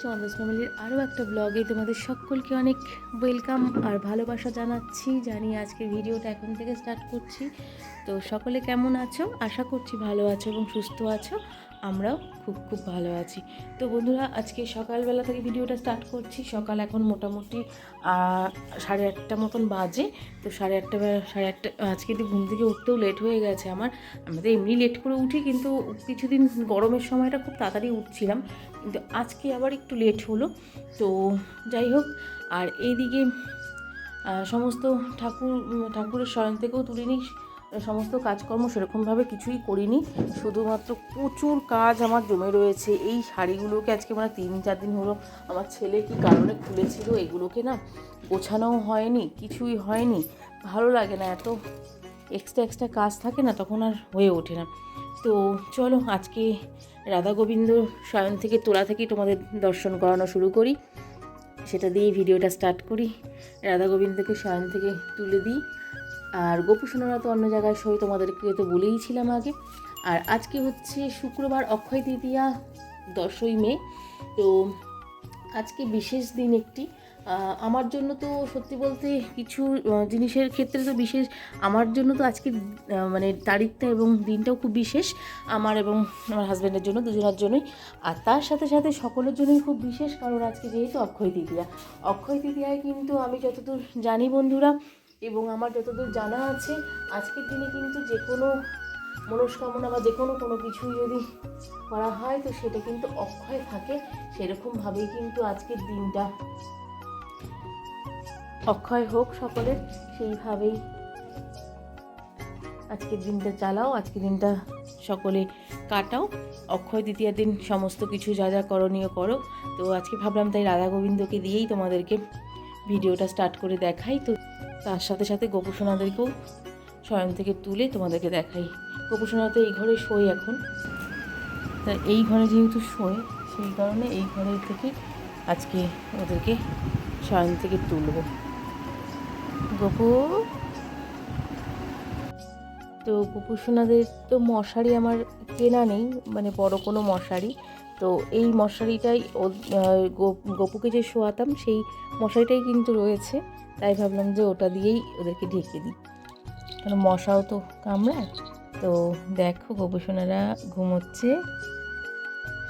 চন্দ্রস ফ্যামিলির আরও একটা ব্লগে তোমাদের সকলকে অনেক ওয়েলকাম আর ভালোবাসা জানাচ্ছি। জানিয়ে আজকে ভিডিওটা এখন থেকে স্টার্ট করছি। তো সকলে কেমন আছো? আশা করছি ভালো আছো এবং সুস্থ আছো। আমরাও খুব খুব ভালো আছি। তো বন্ধুরা, আজকে সকালবেলা থেকে ভিডিওটা স্টার্ট করছি। সকাল এখন মোটামুটি 8:30 মতন বাজে। তো 8:30 আজকে তো ঘুম থেকে উঠতেও লেট হয়ে গেছে আমার তো এমনি লেট করে উঠি, কিন্তু কিছুদিন গরমের সময়টা খুব তাড়াতাড়ি উঠছিলাম, কিন্তু আজকে আবার একটু লেট হলো। তো যাই হোক, আর এইদিকে সমস্ত ঠাকুরের শয়ন থেকেও তুলিনি, সমস্ত কাজকর্ম সেরকমভাবে কিছুই করিনি। শুধুমাত্র প্রচুর কাজ আমার জমে রয়েছে। এই শাড়িগুলোকে আজকে মানে 3-4 দিন হলো আমার ছেলে কী কারণে খুলেছিল, এগুলোকে না গোছানোও হয়নি, কিছুই হয়নি। ভালো লাগে না, এত এক্সট্রা কাজ থাকে না, তখন আর হয়ে ওঠে না। তো চলো আজকে রাধা গোবিন্দ শয়ন থেকে তোলা থেকেই তোমাদের দর্শন করানো শুরু করি, সেটা দিয়েই ভিডিওটা স্টার্ট করি। রাধা গোবিন্দকে শয়ন থেকে তুলে দিই। আর গোপু সোনারা তো অন্য জায়গায় সই, তোমাদেরকে তো বলেইছিলাম আগে। আর আজকে হচ্ছে শুক্রবার, অক্ষয় তৃতীয়া, 10ই মে। তো আজকে বিশেষ দিন একটি। আমার জন্য তো সত্যি বলতে কিছু জিনিসের ক্ষেত্রে তো বিশেষ, আমার জন্য তো আজকে মানে তারিখটা এবং দিনটাও খুব বিশেষ, আমার এবং আমার হাজব্যান্ডের জন্য, দুজনের জন্যই। আর তার সাথে সাথে সকলের জন্যই খুব বিশেষ, কারণ আজকে যেহেতু অক্ষয় তৃতীয়া। অক্ষয় তৃতীয়ায় কিন্তু আমি যতদূর জানি বন্ধুরা, এবং আমার যতদূর জানা আছে, আজকের দিনে কিন্তু যে কোনো মনস্কামনা বা যে কোনো কিছুই যদি করা হয় তো সেটা কিন্তু অক্ষয় থাকে। সেরকমভাবেই কিন্তু আজকের দিনটা অক্ষয় হোক সকলের, সেইভাবেই আজকের দিনটা চালাও, আজকের দিনটা সকলে কাটাও। অক্ষয় তৃতীয়ার দিন সমস্ত কিছু যা যা করণীয় করো। তো আজকে ভাবলাম তাই রাধা গোবিন্দকে দিয়েই তোমাদেরকে ভিডিওটা স্টার্ট করে দেখাই। তো তার সাথে সাথে গোপুসোনাদেরকেও শয়ন থেকে তুলে তোমাদেরকে দেখাই। গোপুসোনা তো এই ঘরে শোয় এখন, তা এই ঘরে যেহেতু শোয়, সেই কারণে এই ঘরের থেকে আজকে ওদেরকে শয়ন থেকে তুলব। গোপু, তো গোপুসোনাদের তো মশারি আমার কেনা নেই, মানে বড় কোনো মশারি। তো এই মশারিটাই গোপুকে যে শোয়াতাম সেই মশারিটাই কিন্তু রয়েছে, তাই ভাবলাম যে ওটা দিয়েই ওদেরকে ঢেকে দিই, কারণ মশাও তো কামড়ায়। তো দেখো গোপুসোনারা ঘুমোচ্ছে।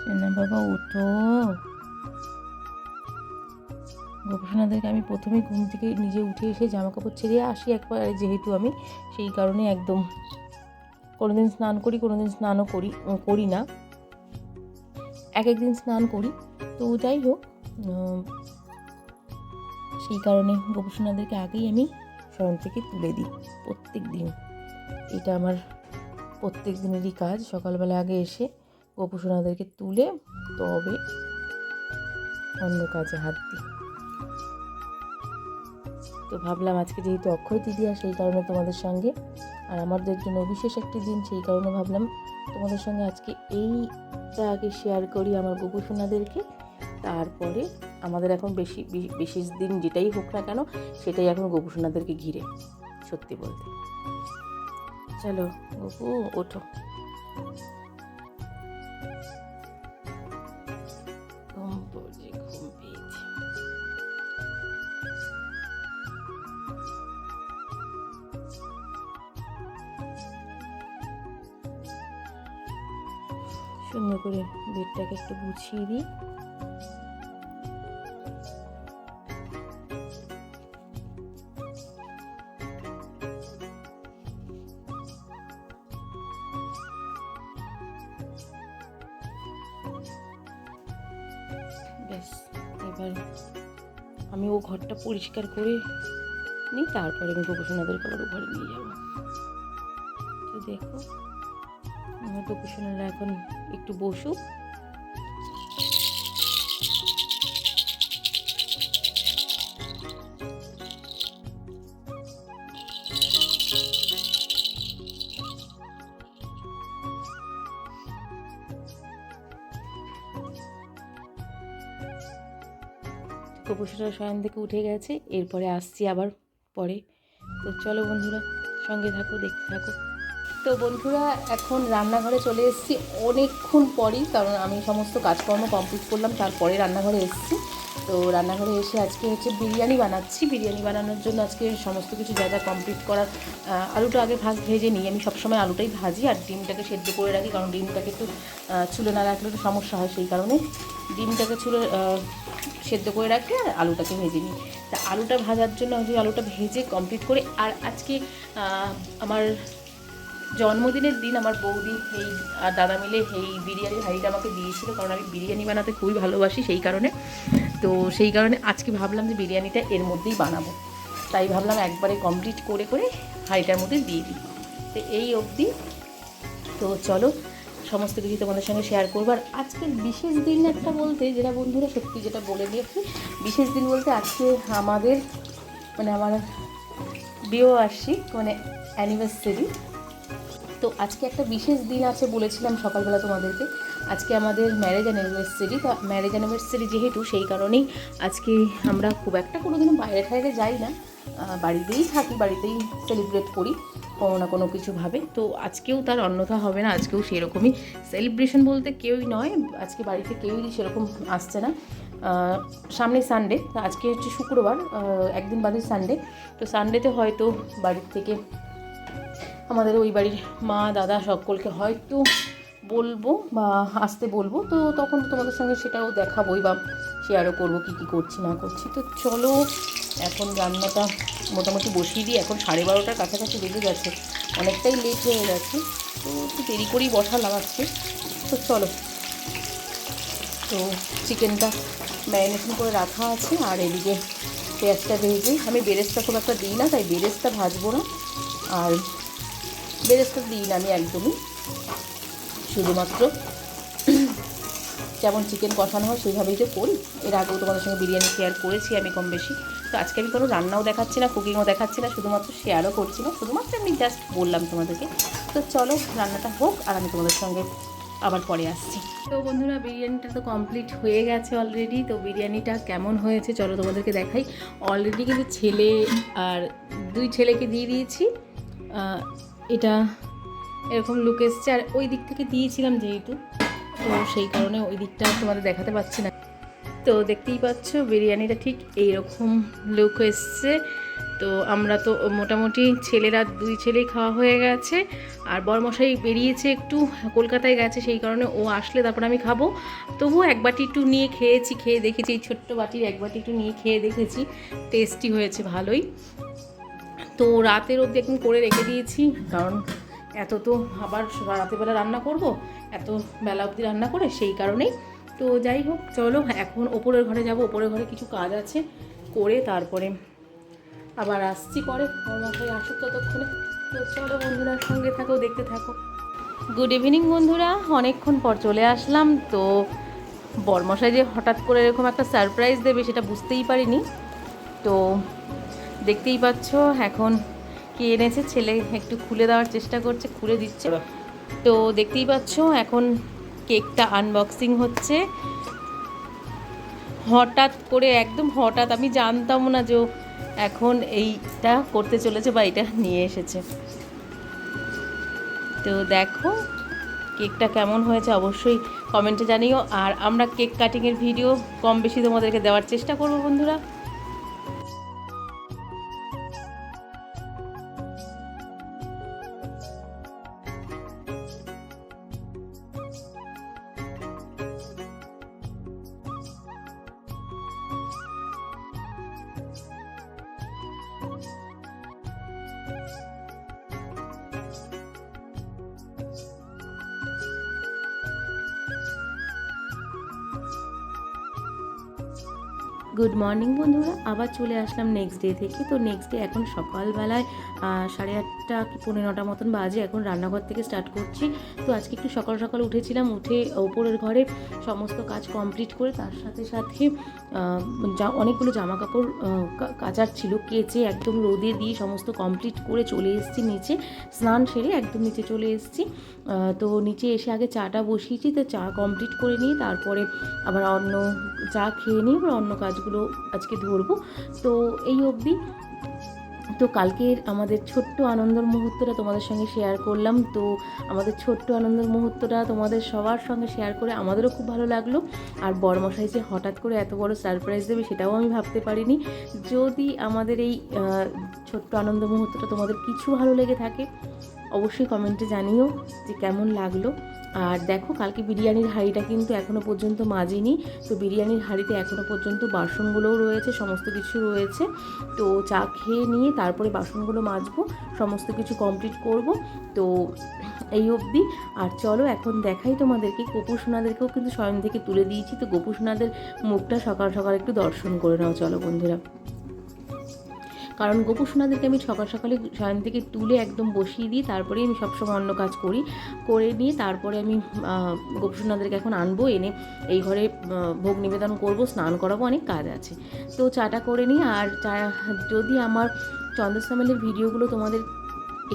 সোনা বাবা উঠো। গোপুসোনাদেরকে আমি প্রথমেই ঘুম থেকে নিজে উঠে এসে জামা কাপড় ছেড়ে আসি একবার, যেহেতু আমি সেই কারণে একদম কোনোদিন স্নান করি, কোনোদিন স্নানও করি না, এক একদিন স্নান করি। তো যাই হোক, সেই কারণে গোপুসোনাদেরকে আগেই আমি শয়ন থেকে তুলে দিই প্রত্যেক দিন। এটা আমার প্রত্যেক দিনেরই কাজ, সকালবেলা আগে এসে গোপুসোনাদেরকে তুলে তবে অন্য কাজে হাত দিই। তো ভাবলাম আজকে যেহেতু অক্ষয় তৃতীয়া, সেই কারণে তোমাদের সঙ্গে, আর আমাদের জন্য বিশেষ একটি দিন, সেই কারণে ভাবলাম তোমাদের সঙ্গে আজকে এইটা আগে শেয়ার করি আমার গোপুসোনাদেরকে। তারপরে আমাদের এখন বিশেষ দিন যেটাই হোক না কেন, সেটাই এখন গোপুসোনাদেরকে ঘিরে, সত্যি বলতে। চলো গোপু ওঠো। ঘুম পেয়েছে। সুন্দর করে বেডটাকে একটু গুছিয়ে দিই। ব্যাস, এবার আমি ও ঘরটা পরিষ্কার করে নিই, তারপরে আমি গোপুসোনাদেরকে আবার ঘরে নিয়ে যাবো। তো দেখো আমার গোপুসোনারা এখন একটু বসুক। গোপুসোনারা শয়ন থেকে উঠে গেছে, এরপরে আসছি আবার পরে। তো চলো বন্ধুরা, সঙ্গে থাকো, দেখতে থাকো। তো বন্ধুরা এখন রান্নাঘরে চলে এসেছি অনেকক্ষণ পরই, কারণ আমি সমস্ত কাজকর্ম কমপ্লিট করলাম, তারপরে রান্নাঘরে এসেছি। তো রান্নাঘরে এসে আজকে হচ্ছে বিরিয়ানি বানাচ্ছি। বিরিয়ানি বানানোর জন্য আজকে সমস্ত কিছু যা যা কমপ্লিট করার, আলুটা আগে ভেজে নিই। আমি সবসময় আলুটাই ভাজি আর ডিমটাকে সেদ্ধ করে রাখি, কারণ ডিমটাকে একটু চুলে না রাখলে একটু সমস্যা হয়, সেই কারণে ডিমটাকে সেদ্ধ করে রাখি আর আলুটাকে ভেজে নিই। তা আলুটা ভাজার জন্য আমি আলুটা ভেজে কমপ্লিট করে, আর আজকে আমার জন্মদিনের দিন আমার বৌদি আর দাদা মিলে এই বিরিয়ানির হাঁড়িটা আমাকে দিয়েছিল, কারণ আমি বিরিয়ানি বানাতে খুবই ভালোবাসি সেই কারণে। তো সেই কারণে আজকে ভাবলাম যে বিরিয়ানিটা এর মধ্যেই বানাবো, তাই ভাবলাম একবারে কমপ্লিট করে হাঁড়িটার মধ্যে দিয়ে দিই। তো এই অবধি। তো চলো সমস্ত কিছু তোমাদের সঙ্গে শেয়ার করবো। আর আজকের বিশেষ দিন একটা বলতে, যেটা বন্ধুরা সত্যি যেটা বলে দিয়েছি, বিশেষ দিন বলতে আজকে আমাদের আমার বিবাহবার্ষিক অ্যানিভার্সারি। তো আজকে একটা বিশেষ দিন আছে বলেছিলাম সকালবেলা তোমাদেরকে, আজকে আমাদের ম্যারেজ অ্যানিভার্সারি। তো ম্যারেজ অ্যানিভার্সারি যেহেতু, সেই কারণেই আজকে আমরা খুব একটা কোনোদিনও বাইরে যাই না, বাড়িতেই থাকি, বাড়িতেই সেলিব্রেট করি কোনো না কোনো কিছুভাবে। তো আজকেও তার অন্যথা হবে না, আজকেও সেরকমই সেলিব্রেশন বলতে কেউই নয়, আজকে বাড়িতে কেউই সেরকম আসছে না। সামনে সানডে, আজকে হচ্ছে শুক্রবার, একদিন বাদে সানডে। তো সানডেতে হয়তো বাড়ির থেকে আমাদের ওই বাড়ির মা দাদা সকলকে হয়তো বলবো বা আসতে বলবো, তো তখন তোমাদের সঙ্গে সেটাও দেখাবোই বা শেয়ারও করবো কী করছি না করছি। তো চলো এখন রান্নাটা মোটামুটি বসিয়ে দিই। এখন 12:30টার কাছাকাছি বেজে গেছে, অনেকটাই লেট হয়ে গেছে, তো একটু দেরি করেই বসালাম আজকে। তো চলো, তো চিকেনটা ম্যারিনেশন করে রাখা আছে, আর এদিকে পেঁয়াজটা ভেজে, আমি বেরেস্তা খুব একটা দিই না, তাই বেরেস্তা ভাজবো না, আর বেরেস্তা দিই না আমি একদমই, শুধুমাত্র যেমন চিকেন কষানো হয় সেইভাবেই যে করি। এর আগেও তোমাদের সঙ্গে বিরিয়ানি শেয়ার করেছি আমি কম বেশি। তো আজকে আমি কোনো রান্নাও দেখাচ্ছি না, কুকিংও দেখাচ্ছি না, শুধুমাত্র শেয়ারও করছি না, শুধুমাত্র আমি জাস্ট বললাম তোমাদেরকে। তো চলো রান্নাটা হোক, আর আমি তোমাদের সঙ্গে আবার পরে আসছি। তো বন্ধুরা বিরিয়ানিটা তো কমপ্লিট হয়ে গেছে অলরেডি। তো বিরিয়ানিটা কেমন হয়েছে চলো তোমাদেরকে দেখাই। অলরেডি কিন্তু ছেলে আর 2 ছেলেকে দিয়ে দিয়েছি, এটা এরকম লুক এসছে। আর ওই দিক থেকে দিয়েছিলাম যেহেতু, তো সেই কারণে ওই দিকটা তোমাদের দেখাতে পারছি না। তো দেখতেই পাচ্ছ বিরিয়ানিটা ঠিক এইরকম লুক এসছে। তো আমরা তো মোটামুটি ছেলেরা 2 ছেলেই খাওয়া হয়ে গেছে, আর বরমশাই বেরিয়েছে একটু কলকাতায় গেছে, সেই কারণে ও আসলে তারপর আমি খাবো। তবুও এক বাটি একটু নিয়ে খেয়েছি, খেয়ে দেখেছি, এই ছোট্ট বাটির এক বাটি একটু নিয়ে খেয়ে দেখেছি, টেস্টি হয়েছে ভালোই। তো রাতের অবধি একদম করে রেখে দিয়েছি, কারণ এত তো আবার রাতেরবেলা রান্না করব, এত বেলা অবধি রান্না করে, সেই কারণেই। তো যাই হোক চলো এখন ওপরের ঘরে যাব, ওপরের ঘরে কিছু কাজ আছে, করে তারপরে আবার আসছি পরে, মশাই আসুক ততক্ষণে। তো চলো বন্ধুরা সঙ্গে থাকো, দেখতে থাকো। গুড ইভিনিং বন্ধুরা, অনেকক্ষণ পর চলে আসলাম। তো বরমশাই যে হঠাৎ করে এরকম একটা সারপ্রাইজ দেবে সেটা বুঝতেই পারিনি। তো দেখতেই পাচ্ছ এখন কি এনেছে, ছেলে একটু খুলে দেওয়ার চেষ্টা করছে, খুলে দিচ্ছে। তো দেখতেই পাচ্ছ এখন কেকটা আনবক্সিং হচ্ছে হঠাৎ করে, একদম হঠাৎ, আমি জানতাম না যে এখন এইটা করতে চলেছে বা এটা নিয়ে এসেছে। তো দেখো কেকটা কেমন হয়েছে অবশ্যই কমেন্টে জানিও, আর আমরা কেক কাটিংয়ের ভিডিও কম বেশি তোমাদেরকে দেওয়ার চেষ্টা করবো বন্ধুরা। গুড মর্নিং বন্ধুরা, আবার চলে আসলাম নেক্সট ডে থেকে। তো নেক্সট ডে এখন সকালবেলায় 8:30 কি 9:15 মতন বাজে, এখন রান্নাঘর থেকে স্টার্ট করছি। তো আজকে একটু সকাল সকাল উঠেছিলাম, উঠে ওপরের ঘরে সমস্ত কাজ কমপ্লিট করে তার সাথে সাথে অনেকগুলো জামা কাপড় কাচার ছিল, কেচে একদম রোদে দিয়ে সমস্ত কমপ্লিট করে চলে এসেছি নিচে, স্নান সেরে একদম নিচে চলে এসেছি। তো নিচে এসে আগে চাটা বসিয়েছি, তো চা কমপ্লিট করে নিয়ে তারপরে আবার অন্য চা খেয়ে নিয়ে আবার অন্য কাজগুলো আজকে ধরবো। তো এই অবধি তো কালকের আমাদের ছোট্ট আনন্দের মুহূর্তটা তোমাদের সঙ্গে শেয়ার করলাম। তো আমাদের ছোট্ট আনন্দের মুহূর্তটা তোমাদের সবার সঙ্গে শেয়ার করে আমাদেরও খুব ভালো লাগলো। আর বড়মশাই যে হঠাৎ করে এত বড় সারপ্রাইজ দেবে সেটাও আমি ভাবতে পারিনি। যদি আমাদের এই ছোট্ট আনন্দ মুহূর্তটা তোমাদের কিছু ভালো লেগে থাকে অবশ্যই কমেন্টে জানিও যে কেমন লাগলো। আর দেখো কালকে বিরিয়ানির হাঁড়িটা কিন্তু এখনও পর্যন্ত মাজিনি। তো বিরিয়ানির হাঁড়িতে এখনও পর্যন্ত বাসনগুলোও রয়েছে, সমস্ত কিছু রয়েছে। তো চা খেয়ে নিয়ে তারপরে বাসনগুলো মাজবো, সমস্ত কিছু কমপ্লিট করব। তো এই অবধি। আর চলো এখন দেখাই তোমাদেরকে, গোপু সোনাদেরকেও কিন্তু স্বয়ং থেকে তুলে দিয়েছি। তো গোপু সোনাদের মুখটা সকাল সকাল একটু দর্শন করে নাও চলো বন্ধুরা। কারণ গোপু সোনাদেরকে আমি সকাল সকালে শয়ন থেকে তুলে একদম বসিয়ে দিই, তারপরে আমি সবসময় অন্য কাজ করে নিয়ে তারপরে আমি গোপু সোনাদেরকে এখন আনবো, এনে এই ঘরে ভোগ নিবেদন করব, স্নান করাবো, অনেক কাজ আছে। তো চাটা করে নিই। আর যদি আমার চন্দস ফ্যামিলির ভিডিওগুলো তোমাদের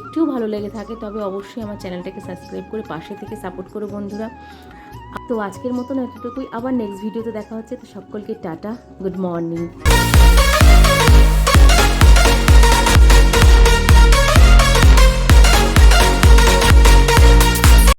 একটুও ভালো লেগে থাকে তবে অবশ্যই আমার চ্যানেলটাকে সাবস্ক্রাইব করে পাশে থেকে সাপোর্ট করো বন্ধুরা। তো আজকের মতন এতটুকুই, আবার নেক্সট ভিডিওতে দেখা হচ্ছে। তো সকলকে টাটা, গুড মর্নিং।